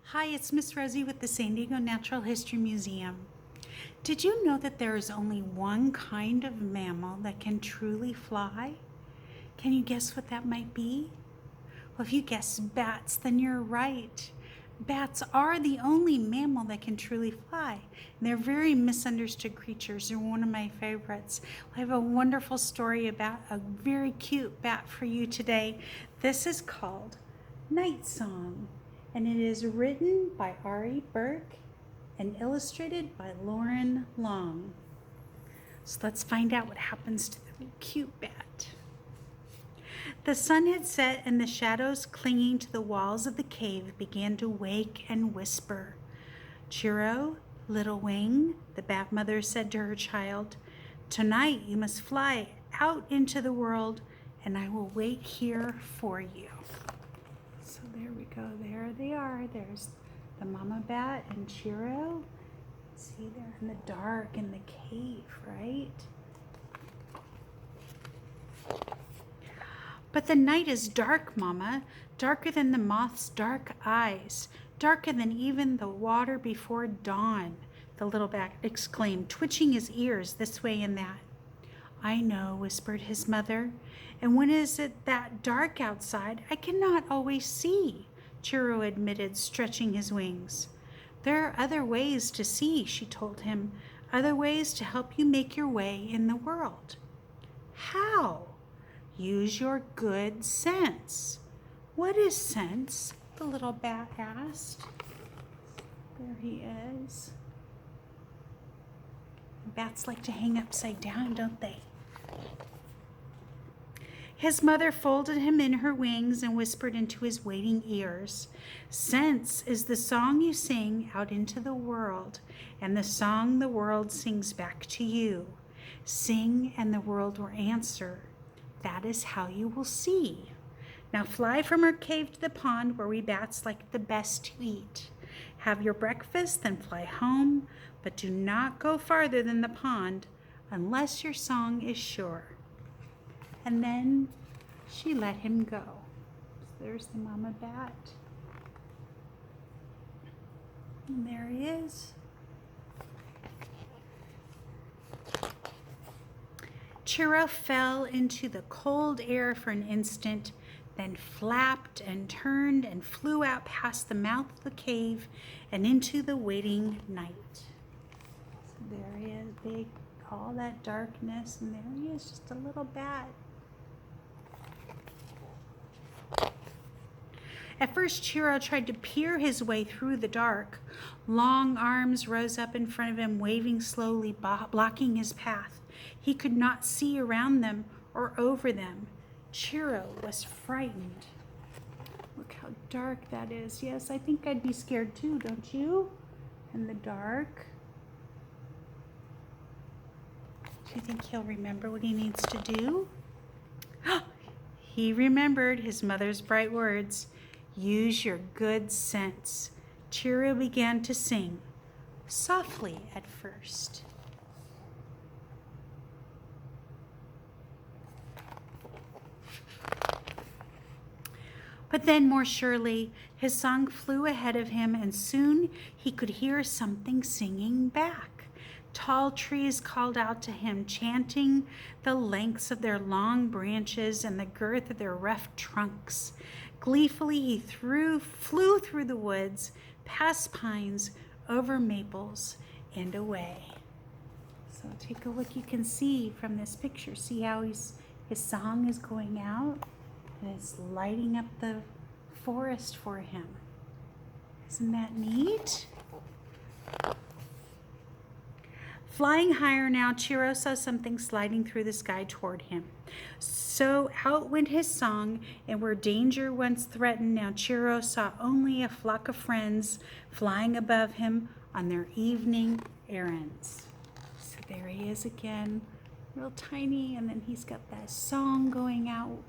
Hi, it's Miss Rosie with the San Diego Natural History Museum. Did you know that there is only one kind of mammal that can truly fly? Can you guess what that might be? Well, if you guess bats, then you're right. Bats are the only mammal that can truly fly. They're very misunderstood creatures. They're one of my favorites. I have a wonderful story about a very cute bat for you today. This is called Nightsong, and it is written by Ari Burke and illustrated by Lauren Long. So let's find out what happens to the cute bat. The sun had set, and the shadows clinging to the walls of the cave began to wake and whisper. "Chiro, little wing," the bat mother said to her child, "tonight you must fly out into the world, and I will wait here for you." So there we go. There they are. There's the mama bat and Chiro. See, they're in the dark in the cave, right? "But the night is dark, Mama, darker than the moth's dark eyes, darker than even the water before dawn," the little bat exclaimed, twitching his ears this way and that. "I know," whispered his mother, "and when is it that dark outside, I cannot always see," Chiro admitted, stretching his wings. "There are other ways to see," she told him, "other ways to help you make your way in the world." "How?" "Use your good sense." "What is sense?" the little bat asked. There he is. Bats like to hang upside down, don't they? His mother folded him in her wings and whispered into his waiting ears, "Sense is the song you sing out into the world, and the song the world sings back to you. Sing and the world will answer. That is how you will see. Now fly from our cave to the pond where we bats like the best to eat. Have your breakfast, then fly home, but do not go farther than the pond unless your song is sure." And then she let him go. So there's the mama bat. And there he is. Chiro fell into the cold air for an instant, then flapped and turned and flew out past the mouth of the cave and into the waiting night. So there he is, big, all that darkness, and there he is, just a little bat. At first, Chiro tried to peer his way through the dark. Long arms rose up in front of him, waving slowly, blocking his path. He could not see around them or over them. Chiro was frightened. Look how dark that is. Yes, I think I'd be scared too, don't you? In the dark. Do you think he'll remember what he needs to do? He remembered his mother's bright words. Use your good sense. Chiro began to sing, softly at first. But then, more surely, his song flew ahead of him, and soon he could hear something singing back. Tall trees called out to him, chanting the lengths of their long branches and the girth of their rough trunks. Gleefully he flew through the woods, past pines, over maples, and away. So take a look. You can see from this picture, see how his song is going out, and it's lighting up the forest for him. Isn't that neat? Flying higher now, Chiro saw something sliding through the sky toward him. So out went his song, and where danger once threatened, now Chiro saw only a flock of friends flying above him on their evening errands. So there he is again, real tiny, and then he's got that song going out.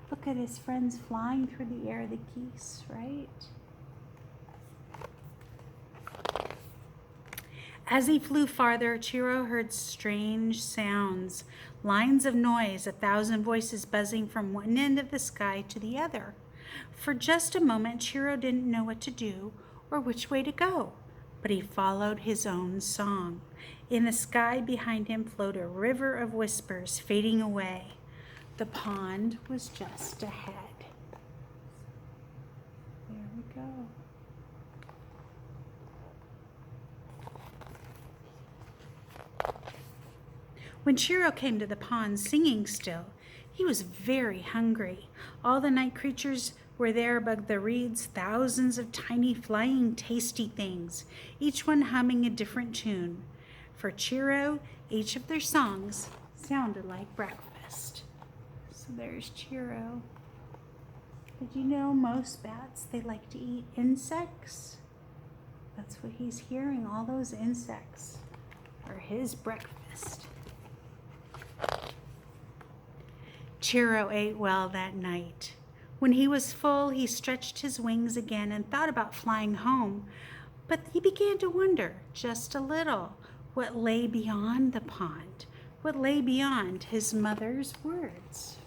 Look at his friends flying through the air, the geese, right? As he flew farther, Chiro heard strange sounds, lines of noise, 1,000 voices buzzing from one end of the sky to the other. For just a moment, Chiro didn't know what to do or which way to go, but he followed his own song. In the sky behind him flowed a river of whispers, fading away. The pond was just ahead. There we go. When Chiro came to the pond singing still, he was very hungry. All the night creatures were there above the reeds, thousands of tiny flying tasty things, each one humming a different tune. For Chiro, each of their songs sounded like breakfast. So there's Chiro. Did you know most bats, they like to eat insects? That's what he's hearing. All those insects are his breakfast. Chiro ate well that night. When he was full, he stretched his wings again and thought about flying home. But he began to wonder, just a little, what lay beyond the pond, what lay beyond his mother's words.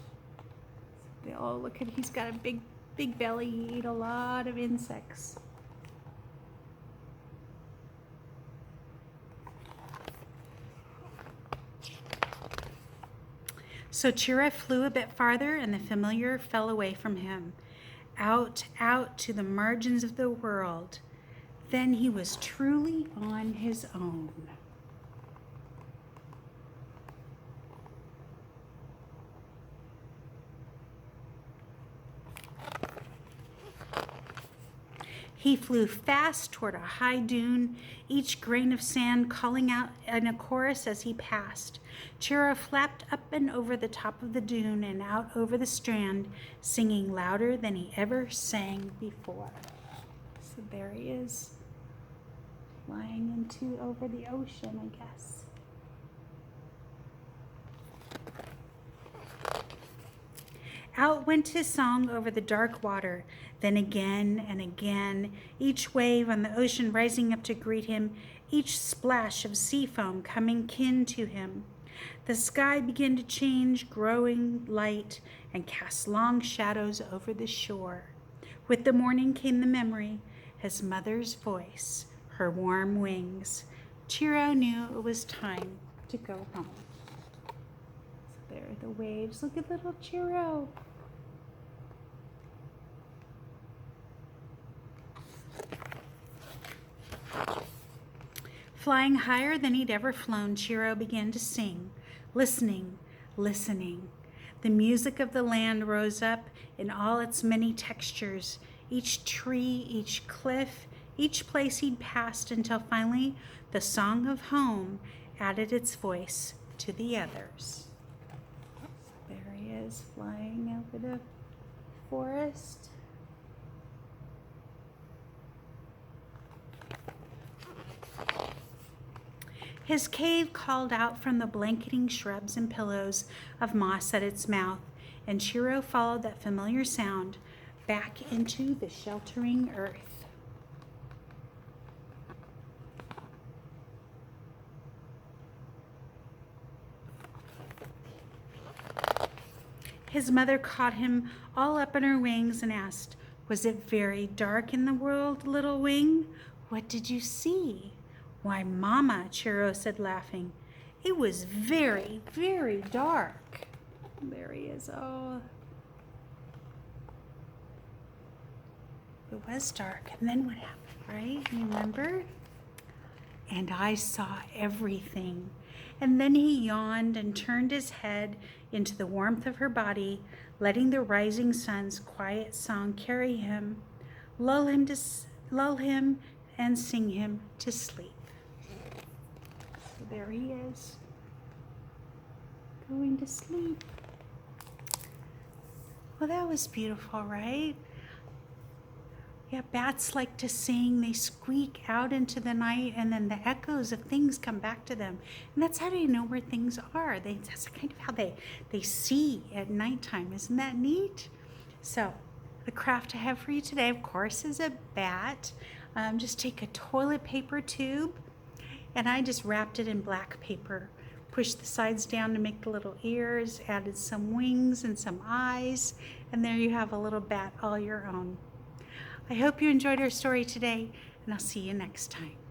Oh, look at, he's got a big belly. He ate a lot of insects. So Chiro flew a bit farther, and the familiar fell away from him, out to the margins of the world. Then he was truly on his own. He flew fast toward a high dune, each grain of sand calling out in a chorus as he passed. Chiro flapped up and over the top of the dune and out over the strand, singing louder than he ever sang before. So there he is, flying over the ocean, I guess. Out went his song over the dark water, then again and again, each wave on the ocean rising up to greet him, each splash of sea foam coming kin to him. The sky began to change, growing light, and cast long shadows over the shore. With the morning came the memory, his mother's voice, her warm wings. Chiro knew it was time to go home. So there are the waves. Look at little Chiro. Flying higher than he'd ever flown, Chiro began to sing, listening. The music of the land rose up in all its many textures, each tree, each cliff, each place he'd passed, until finally the song of home added its voice to the others. There he is, flying over the forest. His cave called out from the blanketing shrubs and pillows of moss at its mouth, and Chiro followed that familiar sound back into the sheltering earth. His mother caught him all up in her wings and asked, "Was it very dark in the world, little wing? What did you see?" "Why, Mama," Chiro said, laughing, "it was very, very dark." There he is. Oh, it was dark. And then what happened, right? You remember? "And I saw everything." And then he yawned and turned his head into the warmth of her body, letting the rising sun's quiet song carry him, lull him and sing him to sleep. So there he is, going to sleep. Well, that was beautiful, right? Yeah, bats like to sing. They squeak out into the night, and then the echoes of things come back to them. And that's how they know where things are. That's kind of how they see at nighttime. Isn't that neat? So the craft I have for you today, of course, is a bat. Just take a toilet paper tube, and I just wrapped it in black paper. Pushed the sides down to make the little ears, added some wings and some eyes, and there you have a little bat all your own. I hope you enjoyed our story today, and I'll see you next time.